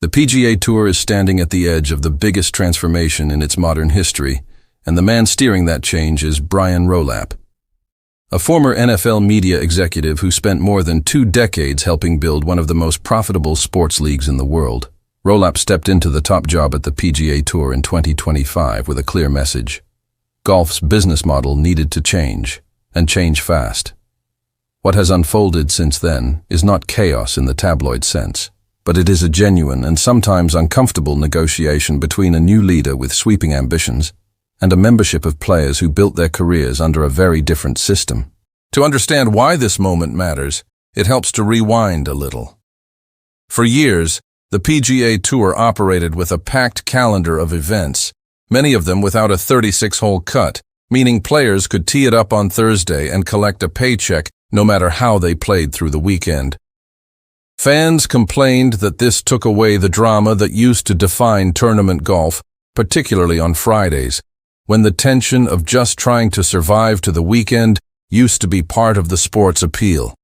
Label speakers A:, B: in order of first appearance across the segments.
A: The PGA Tour is standing at the edge of the biggest transformation in its modern history, and the man steering that change is Brian Rolapp. A former NFL media executive who spent more than 2 decades helping build one of the most profitable sports leagues in the world, Rolapp stepped into the top job at the PGA Tour in 2025 with a clear message. Golf's business model needed to change, and change fast. What has unfolded since then is not chaos in the tabloid sense, but it is a genuine and sometimes uncomfortable negotiation between a new leader with sweeping ambitions and a membership of players who built their careers under a very different system. To understand why this moment matters, it helps to rewind a little. For years, the PGA Tour operated with a packed calendar of events, many of them without a 36-hole cut, meaning players could tee it up on Thursday and collect a paycheck no matter how they played through the weekend. Fans complained that this took away the drama that used to define tournament golf, particularly on Fridays, when the tension of just trying to survive to the weekend used to be part of the sport's appeal.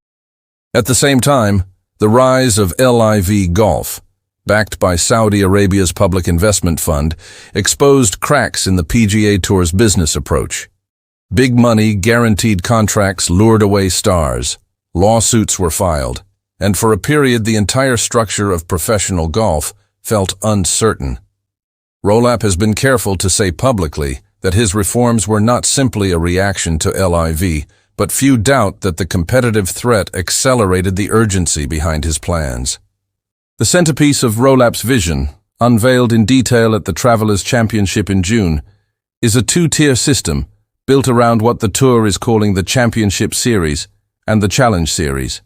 A: At the same time, the rise of LIV Golf, backed by Saudi Arabia's public investment fund, exposed cracks in the PGA Tour's business approach. Big money, guaranteed contracts lured away stars, lawsuits were filed, and for a period the entire structure of professional golf felt uncertain. Rolapp has been careful to say publicly that his reforms were not simply a reaction to LIV, but few doubt that the competitive threat accelerated the urgency behind his plans. The centerpiece of Rolapp's vision, unveiled in detail at the Travelers' Championship in June, is a 2-tier system built around what the Tour is calling the Championship Series and the Challenge Series.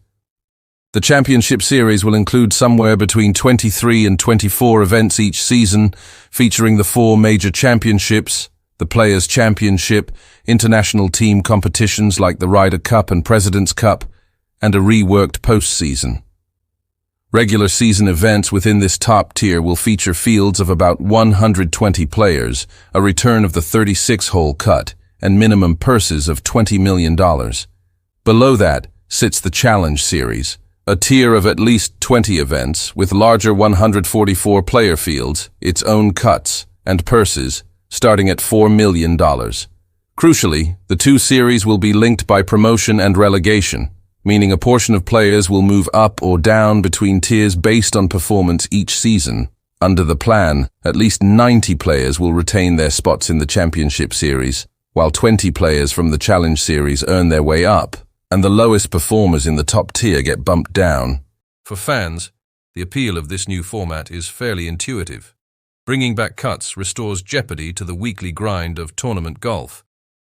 A: The Championship Series will include somewhere between 23 and 24 events each season, featuring the 4 major championships, the Players' Championship, international team competitions like the Ryder Cup and President's Cup, and a reworked postseason. Regular season events within this top tier will feature fields of about 120 players, a return of the 36-hole cut, and minimum purses of $20 million. Below that sits the Challenge Series, a tier of at least 20 events with larger 144 player fields, its own cuts, and purses, starting at $4 million. Crucially, the 2 series will be linked by promotion and relegation, meaning a portion of players will move up or down between tiers based on performance each season. Under the plan, at least 90 players will retain their spots in the Championship Series, while 20 players from the Challenge Series earn their way up, and the lowest performers in the top tier get bumped down. For fans, the appeal of this new format is fairly intuitive. Bringing back cuts restores jeopardy to the weekly grind of tournament golf,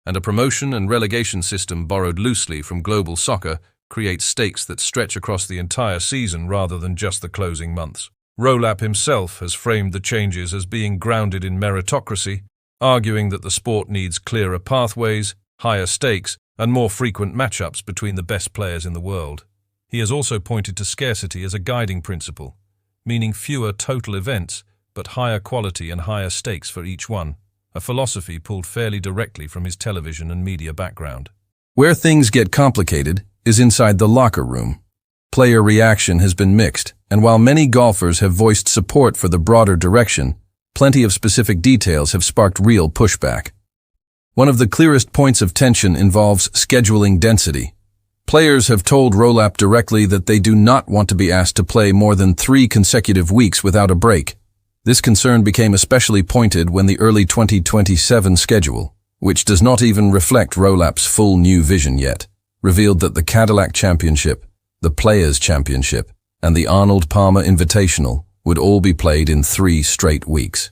A: and a promotion and relegation system borrowed loosely from global soccer creates stakes that stretch across the entire season rather than just the closing months. Rolapp himself has framed the changes as being grounded in meritocracy, arguing that the sport needs clearer pathways, higher stakes, and more frequent matchups between the best players in the world. He has also pointed to scarcity as a guiding principle, meaning fewer total events, but higher quality and higher stakes for each one, a philosophy pulled fairly directly from his television and media background. Where things get complicated is inside the locker room. Player reaction has been mixed, and while many golfers have voiced support for the broader direction, plenty of specific details have sparked real pushback. One of the clearest points of tension involves scheduling density. Players have told Rolapp directly that they do not want to be asked to play more than 3 consecutive weeks without a break. This concern became especially pointed when the early 2027 schedule, which does not even reflect Rolapp's full new vision yet, revealed that the Cadillac Championship, the Players' Championship, and the Arnold Palmer Invitational would all be played in 3 straight weeks.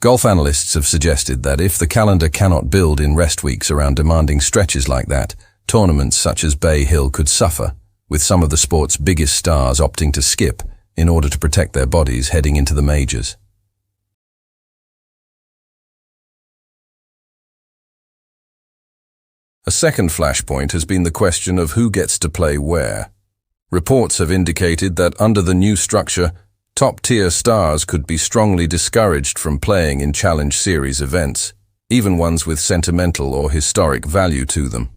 A: Golf analysts have suggested that if the calendar cannot build in rest weeks around demanding stretches like that, tournaments such as Bay Hill could suffer, with some of the sport's biggest stars opting to skip in order to protect their bodies heading into the majors. A second flashpoint has been the question of who gets to play where. Reports have indicated that under the new structure, top-tier stars could be strongly discouraged from playing in Challenge Series events, even ones with sentimental or historic value to them.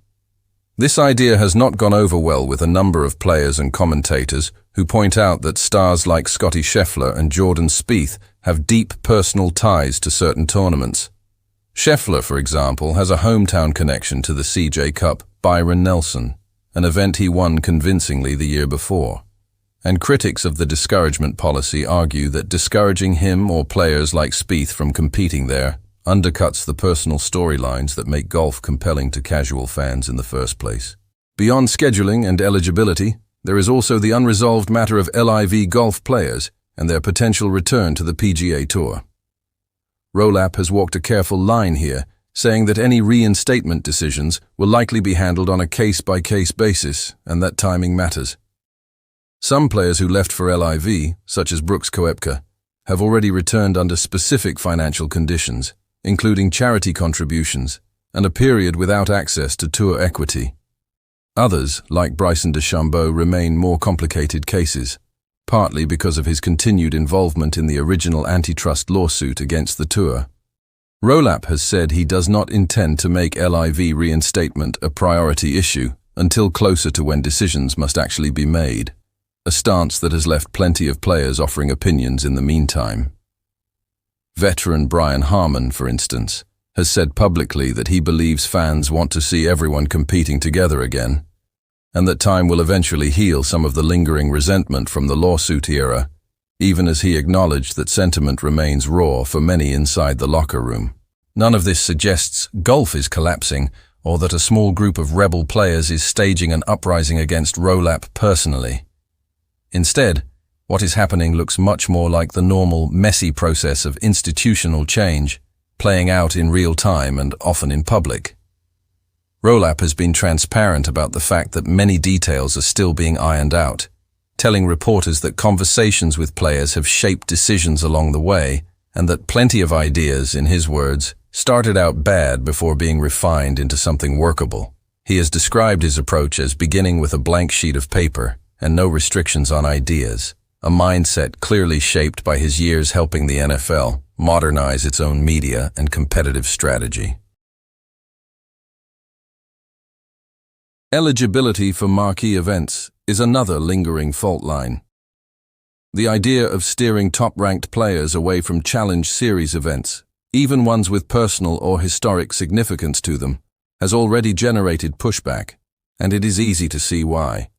A: This idea has not gone over well with a number of players and commentators who point out that stars like Scottie Scheffler and Jordan Spieth have deep personal ties to certain tournaments. Scheffler, for example, has a hometown connection to the CJ Cup Byron Nelson, an event he won convincingly the year before. And critics of the discouragement policy argue that discouraging him or players like Spieth from competing there undercuts the personal storylines that make golf compelling to casual fans in the first place. Beyond scheduling and eligibility, there is also the unresolved matter of LIV Golf players and their potential return to the PGA Tour. Rolapp has walked a careful line here, saying that any reinstatement decisions will likely be handled on a case-by-case basis and that timing matters. Some players who left for LIV, such as Brooks Koepka, have already returned under specific financial conditions, including charity contributions and a period without access to tour equity. Others, like Bryson DeChambeau, remain more complicated cases, partly because of his continued involvement in the original antitrust lawsuit against the tour. Rolapp has said he does not intend to make LIV reinstatement a priority issue until closer to when decisions must actually be made, a stance that has left plenty of players offering opinions in the meantime. Veteran Brian Harman, for instance, has said publicly that he believes fans want to see everyone competing together again, and that time will eventually heal some of the lingering resentment from the lawsuit era, even as he acknowledged that sentiment remains raw for many inside the locker room. None of this suggests golf is collapsing or that a small group of rebel players is staging an uprising against Rolapp personally. Instead, what is happening looks much more like the normal, messy process of institutional change, playing out in real time and often in public. Rolapp has been transparent about the fact that many details are still being ironed out, telling reporters that conversations with players have shaped decisions along the way, and that plenty of ideas, in his words, started out bad before being refined into something workable. He has described his approach as beginning with a blank sheet of paper and no restrictions on ideas, a mindset clearly shaped by his years helping the NFL modernize its own media and competitive strategy. Eligibility for marquee events is another lingering fault line. The idea of steering top-ranked players away from Challenge Series events, even ones with personal or historic significance to them, has already generated pushback, and it is easy to see why.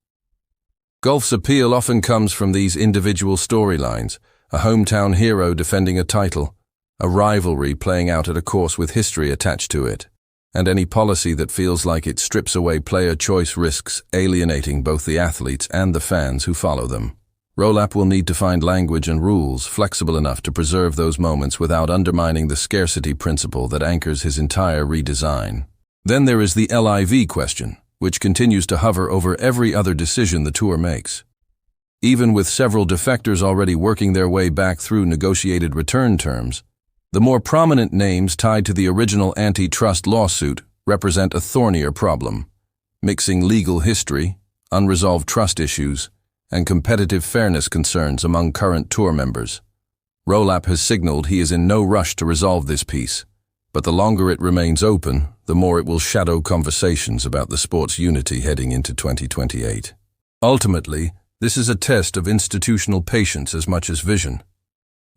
A: Golf's appeal often comes from these individual storylines, a hometown hero defending a title, a rivalry playing out at a course with history attached to it, and any policy that feels like it strips away player choice risks alienating both the athletes and the fans who follow them. Rolapp will need to find language and rules flexible enough to preserve those moments without undermining the scarcity principle that anchors his entire redesign. Then there is the LIV question, which continues to hover over every other decision the tour makes. Even with several defectors already working their way back through negotiated return terms, the more prominent names tied to the original antitrust lawsuit represent a thornier problem, mixing legal history, unresolved trust issues, and competitive fairness concerns among current tour members. Rolapp has signaled he is in no rush to resolve this piece, but the longer it remains open, the more it will shadow conversations about the sport's unity heading into 2028. Ultimately, this is a test of institutional patience as much as vision.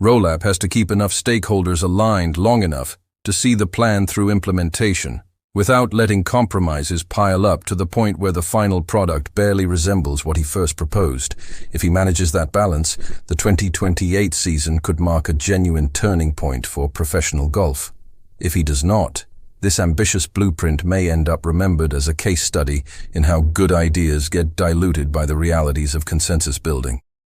A: Rolapp has to keep enough stakeholders aligned long enough to see the plan through implementation, without letting compromises pile up to the point where the final product barely resembles what he first proposed. If he manages that balance, the 2028 season could mark a genuine turning point for professional golf. If he does not, this ambitious blueprint may end up remembered as a case study in how good ideas get diluted by the realities of consensus building.